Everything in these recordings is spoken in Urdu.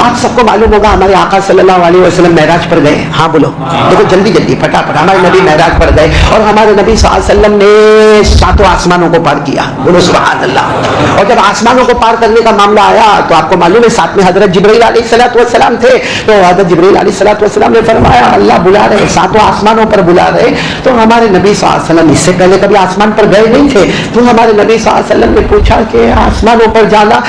آپ سب کو معلوم ہوگا ہمارے آقا صلی اللہ علیہ وسلم معراج پر گئے. ہاں بولو, دیکھو جلدی جلدی پھٹافٹ. ہمارے نبی معراج پر گئے اور ہمارے نبی صلی اللہ علیہ وسلم نے 7 آسمانوں کو پار کیا. بولو سبحان اللہ. اور جب آسمانوں کو پار کرنے کا معاملہ آیا تو آپ کو معلوم ہے ساتھ میں حضرت جبرائیل علیہ السلام تھے. تو حضرت جبرائیل علیہ السلام نے فرمایا اللہ بلا رہے, 7 آسمانوں پر بلا رہے. تو ہمارے نبی صلی اللہ علیہ وسلم اس سے پہلے کبھی آسمان پر گئے نہیں تھے. تو ہمارے نبی صلی اللہ علیہ وسلم نے پوچھا کہ آسمانوں پر جانا.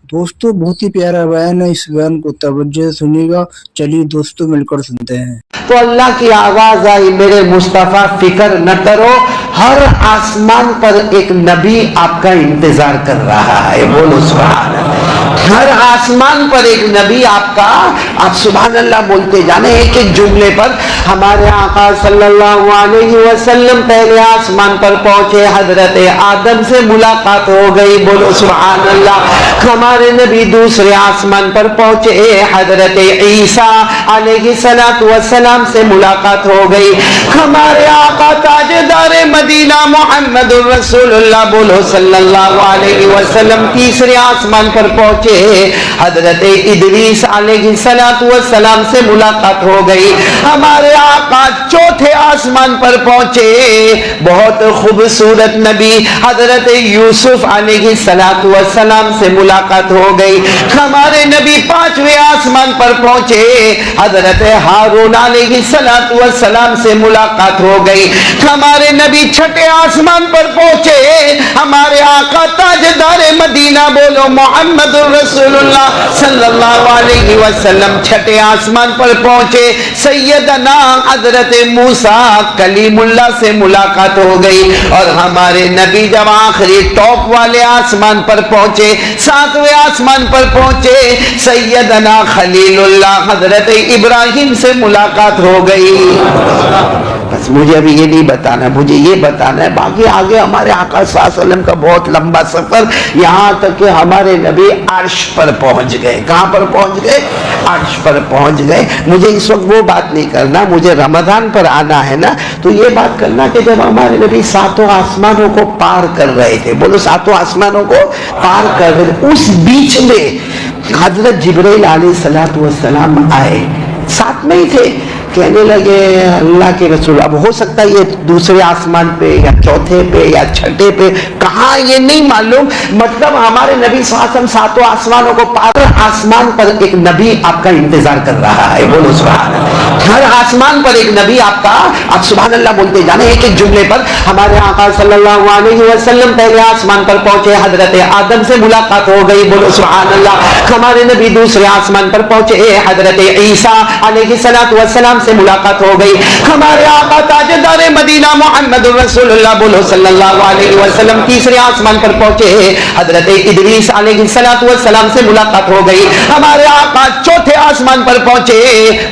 دوستو بہت ہی پیارا بیان ہے, اس بیان کو توجہ سنیے گا. چلیے دوستو مل کر سنتے ہیں. تو اللہ کی آواز آئی میرے مصطفیٰ فکر نہ کرو, ہر آسمان پر ایک نبی آپ کا انتظار کر رہا ہے. بولو سبحان اللہ. ہر آسمان پر ایک نبی آپ کا, آپ سبحان اللہ بولتے جانے ایک ایک جملے پر. ہمارے آقا صلی اللہ علیہ وسلم پہلے آسمان پر پہنچے, حضرت آدم سے ملاقات ہو گئی. بولو سبحان اللہ. ہمارے نبی دوسرے آسمان پر پہنچے, حضرت عیسیٰ علیہ السلام سے ملاقات ہو گئی. ہمارے آقا تاجدار مدینہ محمد رسول اللہ بولو صلی اللہ علیہ وسلم تیسرے آسمان پر پہنچے, حضرت ادریس علیہ السلام سے ملاقات ہو گئی. ہمارے آقا چوتھے آسمان پر پہنچے, بہت خوبصورت نبی حضرت یوسف علیہ السلام سے ملاقات ہو گئی. ہمارے نبی پانچویں آسمان پر پہنچے, حضرت ہارون علیہ السلام سے ملاقات ہو گئی. ہمارے نبی چھٹے آسمان پر پہنچے, ہمارے آقا تاجدار مدینہ بولو محمد رسول اللہ صلی اللہ علیہ وسلم چھٹے آسمان پر پہنچے. سیدنا حضرت موسیٰ کلیم اللہ سے ملاقات ہو گئی. اور ہمارے نبی جب آخری ٹاپ والے آسمان پر پہنچے, 7ویں آسمان پر پہنچے, سیدنا خلیل اللہ حضرت ابراہیم سے ملاقات ہو گئی. بس مجھے ابھی یہ نہیں بتانا, مجھے یہ بتانا ہے باقی آگے ہمارے آقا صلی اللہ علیہ وسلم کا بہت لمبا سفر, یہاں تک کہ ہمارے نبی عرش پر پہنچ گئے. کہاں پر پہنچ گئے؟ عرش پر پہنچ گئے. مجھے اس وقت وہ بات نہیں کرنا, مجھے رمضان پر آنا ہے نا, تو یہ بات کرنا کہ جب ہمارے نبی 7 آسمانوں کو پار کر رہے تھے, بولو 7 آسمانوں کو پار کر رہے تھے, اس بیچ میں حضرت جبرائیل علیہ السلام آئے, ساتھ میں ہی تھے. کہنے لگے اللہ کے رسول, اب ہو سکتا ہے یہ دوسرے آسمان پہ یا چوتھے پہ یا چھٹے پہ, کہاں یہ نہیں معلوم. مطلب ہمارے نبی صلی اللہ علیہ وسلم 7 آسمانوں کو پار, آسمان پر ایک نبی آپ کا انتظار کر رہا ہے. بولو سبحان اللہ. ہر آسمان پر ایک نبی آپ کا, آپ سبحان اللہ بولتے جانے ایک ایک جملے پر. ہمارے آقا صلی اللہ علیہ وسلم پہلے آسمان پر پہنچے, حضرت آدم سے ملاقات ہو گئی. بولو سبحان اللہ. ہمارے نبی دوسرے آسمان پر پہنچے, حضرت عیسیٰ علیہ السلام سے ملاقات ہو گئی. ہمارے آقا تاجدار مدینہ محمد رسول اللہ بولو صلی اللہ علیہ وسلم تیسرے آسمان پر پہنچے, حضرت ادریس علیہ السلام سے ملاقات ہو گئی. ہمارے آقا چوتھے آسمان پر پہنچے,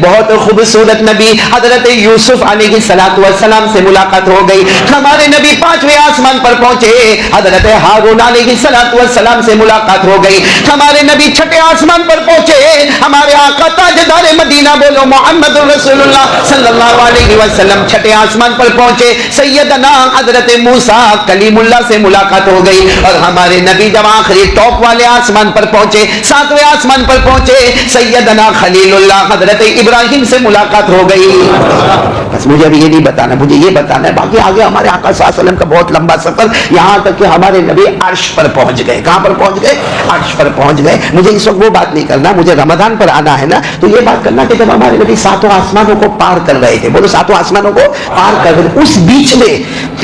بہت خوبصورت نبی حضرت یوسف علیہ السلام سے ملاقات ہو گئی. ہمارے نبی پانچویں آسمان پر پہنچے, حضرت ہارون علیہ السلام سے ملاقات ہو گئی. ہمارے نبی چھٹے آسمان پر پہنچے, ہمارے آقا تاجدار مدینہ بولو محمد رسول اللہ صلی اللہ علیہ وسلم چھٹے آسمان پر پہنچے, سیدنا حضرت موسیٰ کلیم اللہ سے ملاقات ہو گئی. اور ہمارے نبی جب آخری ٹاپ والے آسمان پر پہنچے, 7ویں آسمان پر پہنچے, سیدنا خلیل اللہ حضرت ابراہیم سے ملاقات ہو گئی. بس مجھے ابھی یہ نہیں بتانا, مجھے یہ بتانا ہے باقی آگے ہمارے آقا صلی اللہ علیہ وسلم کا بہت لمبا سفر, یہاں تک کہ ہمارے نبی عرش پر پہنچ گئے. کہاں پر پہنچ گئے؟ عرش پر پہنچ گئے. مجھے اس وقت وہ بات نہیں کرنا, مجھے رمضان پر آنا ہے نا, تو یہ بات کرنا کہ جب ہمارے نبی 7 آسمانوں کو پار کر رہے تھے, بولو 7 آسمانوں کو پار کر رہے تھے, اس بیچ میں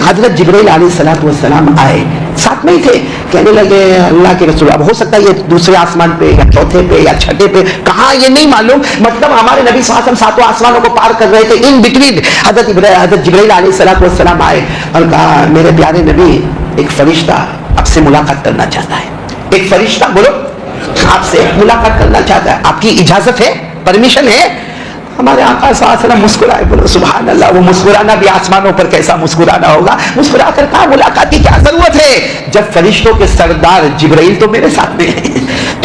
حضرت جبرائیل علیہ السلام آئے, ساتھ میں ہی تھے. کہنے لگے اللہ کے رسول, اب ہو سکتا ہے یہ دوسرے آسمان پہ یا چوتھے پہ یا چھٹے پہ, کہاں یہ نہیں معلوم. مطلب ہمارے نبی صلی اللہ علیہ وسلم 7 آسمانوں کو پار کر رہے تھے, ان بٹوین حضرت جبرائیل علیہ السلام آئے اور کہا میرے پیارے نبی, ایک فرشتہ آپ سے ملاقات کرنا چاہتا ہے. ایک فرشتہ بولو آپ سے ملاقات کرنا چاہتا ہے, آپ کی اجازت ہے, پرمیشن ہے؟ ہمارے آقا صلی اللہ علیہ وسلم مسکرائے. بولو سبحان اللہ. وہ مسکرانا بھی آسمانوں پر کیسا مسکرانا ہوگا, مسکرا کر کہا ملاقات کی کیا ضرورت ہے, جب فرشتوں کے سردار جبرائیل تو میرے ساتھ میں ہے,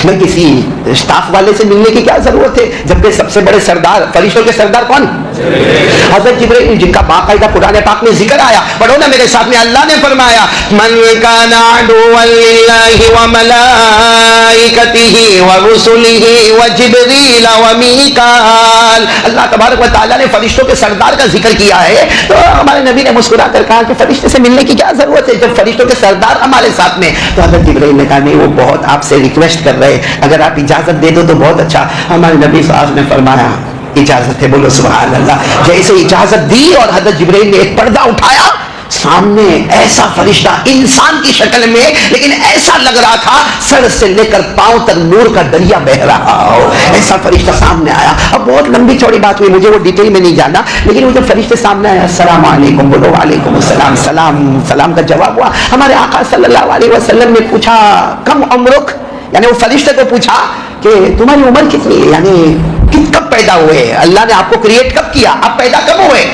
میں کسی اسٹاف والے سے ملنے کی کیا ضرورت ہے, جبکہ سب سے بڑے سردار فرشتوں کے سردار کون؟ حضرت جبرائیل جن کا باقاعدہ قرآن پاک میں ذکر آیا، پڑھو نا میرے ساتھ میں، اللہ نے فرمایا من کان عدوا للہ وملائکتہ ورسلہ وجبریل ومیکال، اللہ تبارک و تعالیٰ نے فرشتوں کے سردار کا ذکر کیا ہے، تو ہمارے نبی نے مسکرا کر کہا کہ فرشتے سے ملنے کی کیا ضرورت ہے جب فرشتوں کے سردار ہمارے ساتھ میں؟ تو حضرت جبرائیل نے کہا نہیں، وہ بہت آپ سے ریکویسٹ کر رہے، اگر آپ اجازت دے دو تو بہت اچھا۔ ہمارے نبی صلی اللہ علیہ وسلم نے فرمایا اجازت ہے، بولو سبحان اللہ۔ جیسے اجازت دی اور حضرت جبرائیل نے ایک پردہ اٹھایا، سامنے ایسا فرشتہ انسان کی شکل میں، لیکن ایسا لگ رہا تھا سر سے لے کر پاؤں تک نور کا دریا بہ رہا ہو، ایسا فرشتہ سامنے آیا۔ اب بہت لمبی چوڑی بات ہوئی، مجھے وہ ڈیٹیل میں نہیں جانا، لیکن وہ جب فرشتے سامنے آیا، السلام علیکم، بولو وعلیکم السلام، سلام کا جواب ہوا۔ ہمارے آقا صلی اللہ علیہ وسلم نے پوچھا کم عمرک، یعنی وہ فرشتے کو پوچھا کہ تمہاری عمر کتنی ہے، یعنی کب پیدا ہوئے، اللہ نے آپ کو کریٹ کب کیا، آپ پیدا کب ہوئے؟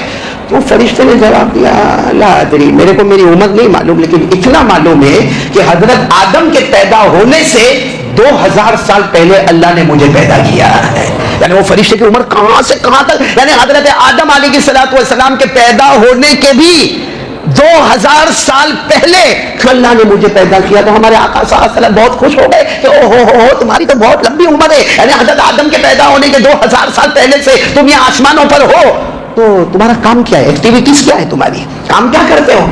تو فرشتے نے جواب دیا لا ادری، میرے کو میری عمر نہیں معلوم، لیکن اتنا معلوم ہے کہ حضرت آدم کے پیدا ہونے سے 2000 سال پہلے اللہ نے مجھے پیدا کیا ہے۔ یعنی وہ فرشتے کی عمر کہاں سے کہاں تک، یعنی حضرت آدم علیہ السلام کے پیدا ہونے کے بھی 2000 سال پہلے اللہ نے مجھے پیدا کیا۔ تو ہمارے آقا صلی اللہ علیہ وسلم بہت خوش ہو گئے کہ او ہو تمہاری تو بہت لمبی عمر ہے، یعنی حضرت آدم کے پیدا ہونے کے 2000 سال پہلے سے تم یہ آسمانوں پر ہو، تو تمہارا کام کیا ہے، ایکٹیویٹیز کیا ہے تمہاری، کام کیا کرتے ہو؟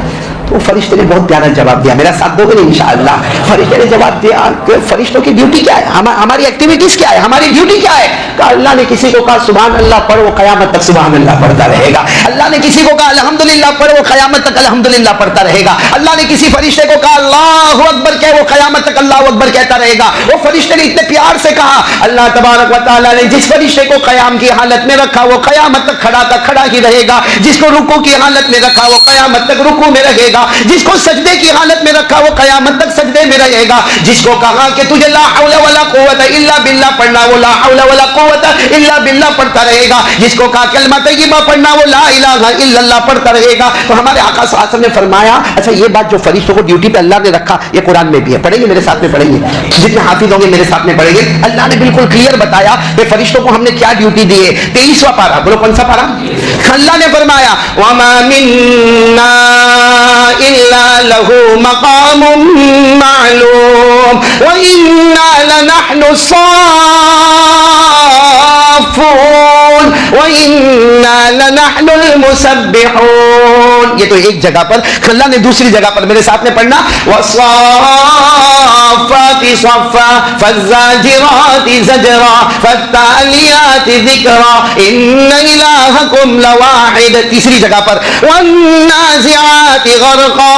تو فرشتے نے بہت پیارا جواب دیا، میرا ساتھ دو گے انشاءاللہ؟ فرشتے نے جواب دیا کہ فرشتوں کی ڈیوٹی کیا ہے، ہماری ایکٹیویٹیز کیا ہے، ہماری ڈیوٹی کیا ہے؟ کہا اللہ نے کسی کو کہا سبحان اللہ پڑھ، وہ قیامت تک سبحان اللہ پڑھتا رہے گا۔ اللہ نے کسی کو کہا الحمدللہ پڑھ، وہ قیامت تک الحمدللہ پڑھتا رہے گا۔ اللہ نے کسی فرشتے کو کہا اللہ اکبر کہ، وہ قیامت تک اللہ اکبر کہتا رہے گا۔ وہ فرشتے نے اتنے پیار سے کہا، اللہ تبارک و تعالیٰ نے جس فرشتے کو قیام کی حالت میں رکھا وہ قیامت تک کھڑا ہی رہے گا، جس کو رکوع کی حالت میں رکھا وہ قیامت تک رکوع میں رہے گا، جس کو سجدے کی حالت میں رکھا وہ قیامت تک سجدے میں رہے گا، جس کو کہا کہ تجھے لا حول ولا قوت الا باللہ پڑھنا وہ لا حول ولا قوت الا باللہ پڑھتا رہے گا، جس کو کہا کلمہ طیبہ پڑھنا وہ لا الہ الا اللہ پڑھتا رہے گا۔ تو ہمارے آقا صلی اللہ علیہ وسلم نے فرمایا اچھا یہ بات جو فرشتوں کو ڈیوٹی پہ اللہ نے رکھا یہ قرآن میں بھی ہے، پڑھیں گے میرے ساتھ میں، پڑھیں گے جتنے حافظ ہوں گے میرے ساتھ میں پڑھیں گے۔ اللہ نے بالکل کلیئر بتایا کہ فرشتوں کو ہم نے کیا ڈیوٹی دی ہے۔ 23واں پارہ، بولو کون سا پارہ؟ اللہ نے فرمایا وما منا الا له مقام معلوم وإنا لنحن الصافون وإنا لنحن المسبحون۔ یہ تو ایک جگہ پر، اللہ نے دوسری جگہ پر میرے ساتھ میں پڑھنا والصافات صفا فالزاجرات زجرا فالتاليات ذکرا ان الہکم لواحد۔ تیسری جگہ پر والنازعات غرقا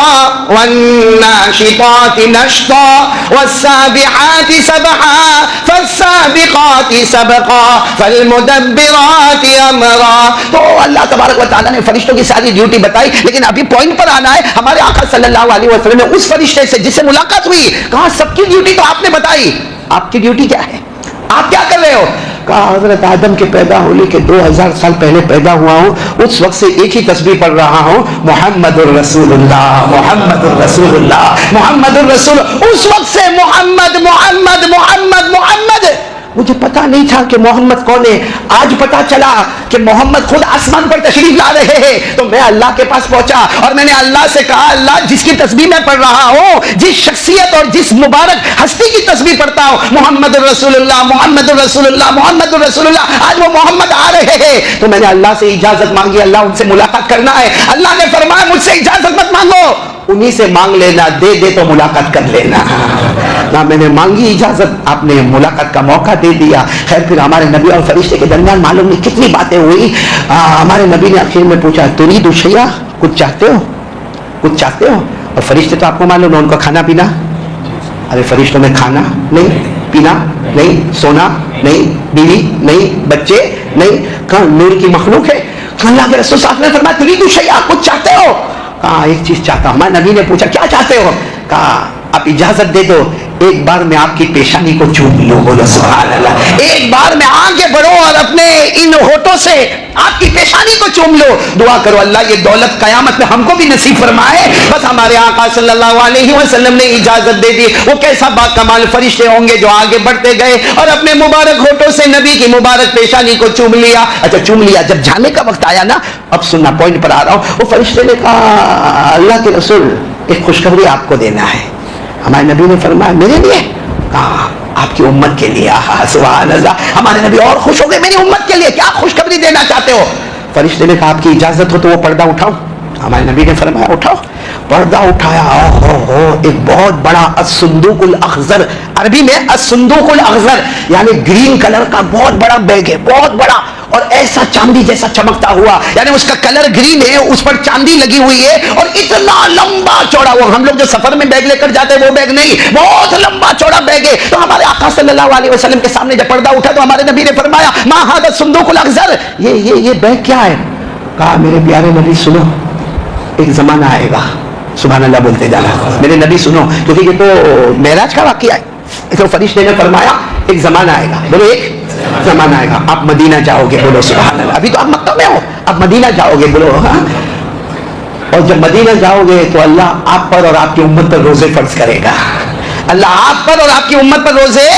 والناشطات نشطا والسابحات سبحا فالسابقات سبقا فالمدبرات امرا۔ تو اللہ تبارک و تعالیٰ نے فرشتوں کی ساری ڈیوٹی بتائی، لیکن ابھی پوائنٹ پر آنا ہے۔ ہمارے آقا صلی اللہ علیہ وسلم نے اس فرشتے سے جس سے ملاقات ہوئی کہا سب کی ڈیوٹی تو آپ نے بتائی، آپ کی ڈیوٹی کیا ہے، آپ کیا کر رہے ہو؟ کہا حضرت آدم کے پیدا ہونے کے 2000 سال پہلے پیدا ہوا ہوں، اس وقت سے ایک ہی تسبیح پڑھ رہا ہوں محمد الرسول اللہ محمد الرسول اللہ محمد الرسول، اس وقت سے محمد محمد محمد محمد۔ مجھے پتا نہیں تھا کہ محمد کون ہے، آج پتا چلا کہ محمد خود آسمان پر تشریف لا رہے ہیں۔ تو میں اللہ کے پاس پہنچا اور میں نے اللہ سے کہا اللہ جس کی تسبیح میں پڑھ رہا ہوں، جس شخصیت اور جس مبارک ہستی کی تسبیح پڑھتا ہوں محمد الرسول اللہ محمد الرسول اللہ محمد الرسول اللہ، آج وہ محمد آ رہے ہیں۔ تو میں نے اللہ سے اجازت مانگی، اللہ ان سے ملاقات کرنا ہے۔ اللہ نے فرمایا مجھ سے اجازت مت مانگو، انہی سے مانگ لینا، دے دے تو ملاقات کر لینا۔ نہ میں نے مانگی اجازت، آپ نے ملاقات کا موقع دے دیا۔ خیر پھر ہمارے نبی اور فرشتے کے درمیان معلوم نہیں کتنی باتیں ہوئی۔ ہمارے نبی نے آخر میں پوچھا تريد شيئا، کچھ چاہتے ہو، کچھ چاہتے ہو؟ اور فرشتے تو آپ کو معلوم ہے ان کا کھانا پینا، ارے فرشتوں میں کھانا نہیں، پینا نہیں، سونا نہیں، بیوی نہیں، بچے نہیں، کہاں نور کی مخلوق ہے۔ اللہ کے رسول صاحب نے فرمایا تريد شيئا، کچھ چاہتے ہو؟ کہا ایک چیز چاہتا ہوں۔ ہمارے نبی نے پوچھا کیا چاہتے ہو؟ کہا آپ اجازت دے دو ایک بار میں آپ کی پیشانی کو چوم لوں، بولو سبحان اللہ، ایک بار انتظار میں آگے بڑھو اور اپنے ان ہونٹوں سے آپ کی پیشانی کو چوم لو. دعا کرو اللہ یہ دولت قیامت میں ہم کو بھی نصیب فرمائے. بس ہمارے آقا صلی اللہ علیہ وسلم نے اجازت دے دی. وہ کیسا با کمال فرشتے ہوں گے جو آگے بڑھتے گئے اور اپنے مبارک ہونٹوں سے نبی کی مبارک پیشانی کو چوم لیا. اچھا چوم لیا, جب جانے کا وقت آیا نا, اب سننا پوائنٹ پر آ رہا ہوں. وہ فرشتے نے کہا اللہ کے رسول ایک خوشخبری آپ کو دینا ہے. ہمارے نبی نے فرمایا میرے لیے؟ کہا آپ کی امت کے لیے. سبحان اللہ, ہمارے نبی اور خوش ہو گئے, میری امت کے لیے کیا خوشخبری دینا چاہتے ہو؟ فرشتے نے کہا آپ کی اجازت ہو تو وہ پردہ اٹھاؤ. ہمارے نبی نے فرمایا اٹھاؤ. پردہ اٹھایا, ایک بہت بڑا الصندوق الاخضر, عربی میں الصندوق الاخضر یعنی گرین کلر کا بہت بڑا بیگ ہے, بہت بڑا, اور ایسا چاندی جیسا چمکتا ہوا, یعنی اس کا کلر گرین ہے, اس پر چاندی لگی ہوئی ہے, اور اتنا لمبا چوڑا. وہ ہم لوگ جو سفر میں بیگ لے کر جاتے ہیں وہ بیگ نہیں, بہت لمبا چوڑا بیگ ہے. تو ہمارے آقا صلی اللہ علیہ وسلم کے سامنے جب پردہ اٹھا تو ہمارے نبی نے فرمایا ما ھذا الصندوق الاخضر, یہ بیگ کیا ہے؟ کہا میرے پیارے نبی سنو, ایک زمانہ آئے گا. سبحان اللہ بولتے جانا میرے نبی سنو, کیونکہ یہ تو معراج کا واقعہ ہے. تو فرشتے نے فرمایا ایک زمانہ آئے گا. بولو ایک زمانہ آئے گا, آپ مدینہ جاؤ گے. بولو سبحان اللہ. ابھی تو آپ مکہ میں ہو, آپ مدینہ جاؤ گے. بولو ہاں. اور جب مدینہ جاؤ گے تو اللہ آپ پر اور آپ کی امت پر روزے فرض کرے گا. اللہ آپ پر اور آپ کی امت پر روزے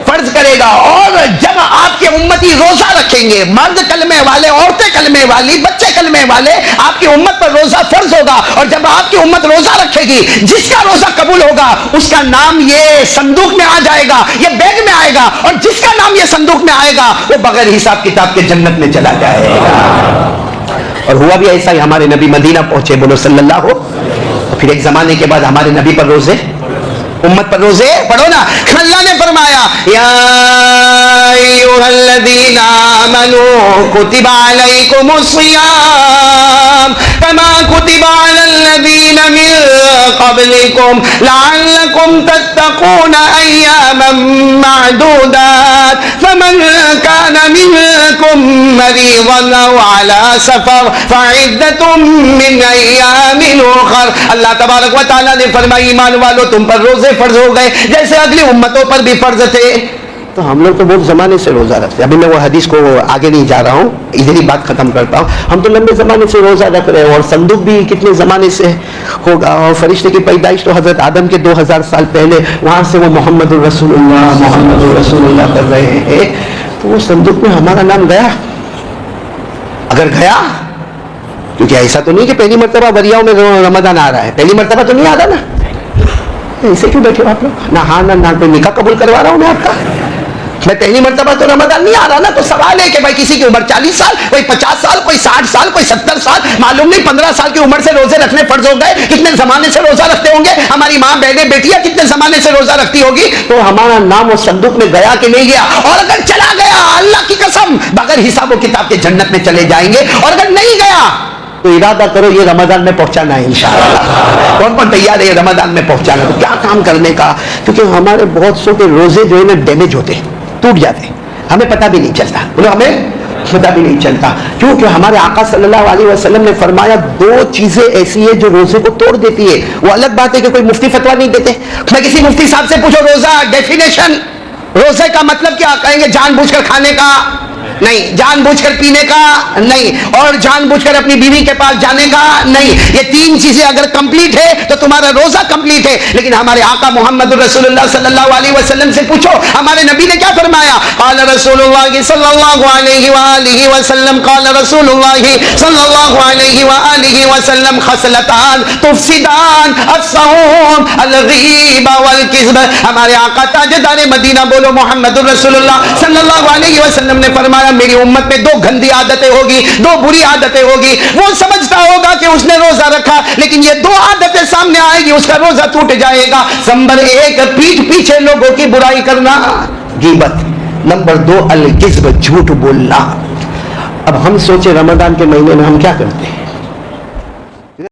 فرض کرے گا. اور جب آپ کے امتی روزہ رکھیں گے, مرد کلمے والے, عورتیں کلمے والی, بچے کلمے والے, آپ کی امت پر روزہ فرض ہوگا. اور جب آپ کی امت روزہ رکھے گی, جس کا روزہ قبول ہوگا اس کا نام یہ صندوق میں آ جائے گا, یہ بیگ میں آئے گا, اور جس کا نام یہ صندوق میں آئے گا وہ بغیر حساب کتاب کے جنت میں چلا جائے گا. اور ہوا بھی ایسا ہی, ہمارے نبی مدینہ پہنچے. بولو صلی اللہ ہو. پھر ایک زمانے کے بعد ہمارے نبی پر روزے, امت پر روزے پڑھو نا. اللہ نے فرمایا یا ایھا الذین آمنوا کتب علیکم الصیام کما کتب علی الذین من قبلکم لعلکم تتقون ایاما معدودات فمن کان منکم مریضا او علی سفر فعدۃ من ایام اخر. اللہ تبارک و تعالی نے فرمایا ایمان والو تم پر روزے فرض ہو گئے جیسے اگلی امتوں پر بھی فرض تھے. تو ہم لوگ تو بہت زمانے سے روزہ رکھتے ہیں. ابھی میں وہ حدیث کو آگے نہیں جا رہا ہوں, ادھر ہی بات ختم کرتا ہوں. ہم تو لمبے زمانے سے روزہ رکھ رہے ہیں, اور صندوق بھی کتنے زمانے سے ہوگا. اور فرشتے کی پیدائش تو حضرت آدم کے 2000 سال پہلے, وہاں سے وہ محمد الرسول اللہ کر رہے ہیں. تو وہ صندوق میں ہمارا نام گیا؟ اگر گیا, کیونکہ ایسا تو نہیں کہ پہلی مرتبہ وریاؤں میں رمضان آ رہا ہے, پہلی مرتبہ تو نہیں آ رہا نا. ایسے کیوں بیٹھے ہو آپ لوگ؟ نہ ہاں نہ کوئی نکاح قبول کروا رہا ہوں میں آپ کا. میں پہلی مرتبہ تو رمضان نہیں آ رہا نا. تو سوال ہے کہ بھائی کسی کی عمر 40 سال, کوئی 50 سال, کوئی 60 سال, کوئی 70 سال, معلوم نہیں 15 سال کی عمر سے روزے رکھنے فرض ہو گئے. کتنے زمانے سے روزہ رکھتے ہوں گے ہماری ماں بہنیں بیٹیاں, کتنے زمانے سے روزہ رکھتی ہوگی. تو ہمارا نام اس صندوق میں گیا کہ نہیں گیا؟ اور اگر چلا گیا, اللہ کی قسم بغیر حساب و کتاب کے جنت میں چلے جائیں گے. اور اگر نہیں گیا تو ارادہ کرو یہ رمضان میں پہنچانا ہے انشاءاللہ. کون کون تیار ہے یہ رمضان میں پہنچانا؟ تو کیا کام کرنے کا, کیونکہ ہمارے بہت سو کے روزے جو ہے نا ڈیمیج ہوتے ہیں, ٹوٹ جاتے ہیں, ہمیں پتہ بھی نہیں چلتا. بولو ہمیں پتہ بھی نہیں چلتا. کیونکہ ہمارے آقا صلی اللہ علیہ وسلم نے فرمایا 2 چیزیں ایسی ہیں جو روزے کو توڑ دیتی ہے. وہ الگ بات ہے کہ کوئی مفتی فتویٰ نہیں دیتے. میں کسی مفتی صاحب سے پوچھو روزہ ڈیفینیشن, روزے کا مطلب کیا, کہیں گے جان بوجھ کر کھانے کا نہیں, جان بوجھ کر پینے کا نہیں, اور جان بوجھ کر اپنی بیوی کے پاس جانے کا نہیں. یہ 3 چیزیں اگر کمپلیٹ ہے تو تمہارا روزہ کمپلیٹ ہے. لیکن ہمارے آقا محمد رسول اللہ صلی اللہ علیہ وسلم سے پوچھو ہمارے نبی نے کیا فرمایا. قال رسول اللہ صلی اللہ علیہ وآلہ وسلم, قال رسول اللہ صلی اللہ علیہ وآلہ وسلم خصلتان تفسدان الصوم الغیبہ والکذب. ہمارے آقا تاجدار مدینہ بولو محمد رسول اللہ صلی اللہ علیہ وسلم نے فرمایا میری امت میں 2 گندی عادتیں ہوگی, 2 بری عادتیں ہوگی. وہ سمجھتا ہوگا کہ اس نے روزہ رکھا, لیکن یہ 2 عادتیں سامنے آئے گی, اس کا روزہ ٹوٹ جائے گا. نمبر 1 پیٹھ پیچھے لوگوں کی برائی کرنا, غیبت. نمبر 2 الکذب, جھوٹ بولنا. اب ہم سوچے رمضان کے مہینے میں ہم کیا کرتے ہیں؟